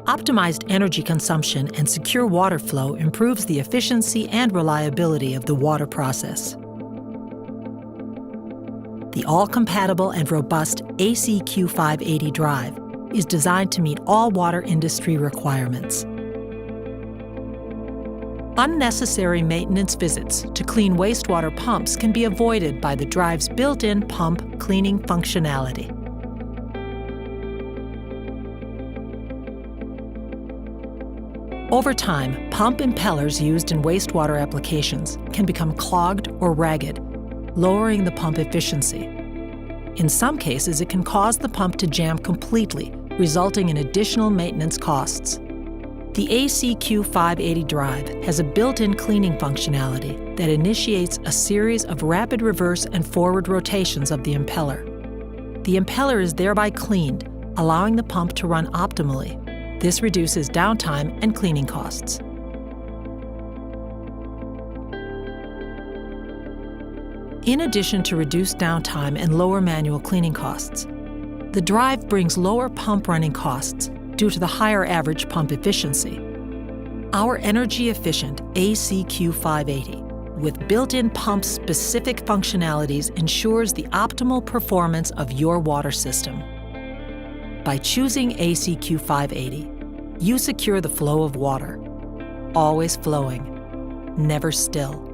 Optimized energy consumption and secure water flow improves the efficiency and reliability of the water process. The all-compatible and robust ACQ580 drive is designed to meet all water industry requirements. Unnecessary maintenance visits to clean wastewater pumps can be avoided by the drive's built-in pump cleaning functionality. Over time, pump impellers used in wastewater applications can become clogged or ragged, lowering the pump efficiency. In some cases, it can cause the pump to jam completely, resulting in additional maintenance costs. The ACQ580 drive has a built-in cleaning functionality that initiates a series of rapid reverse and forward rotations of the impeller. The impeller is thereby cleaned, allowing the pump to run optimally. This reduces downtime and cleaning costs. In addition to reduced downtime and lower manual cleaning costs, the drive brings lower pump running costs due to the higher average pump efficiency. Our energy-efficient ACQ580 with built-in pump-specific functionalities ensures the optimal performance of your water system. By choosing ACQ580, you secure the flow of water, always flowing, never still.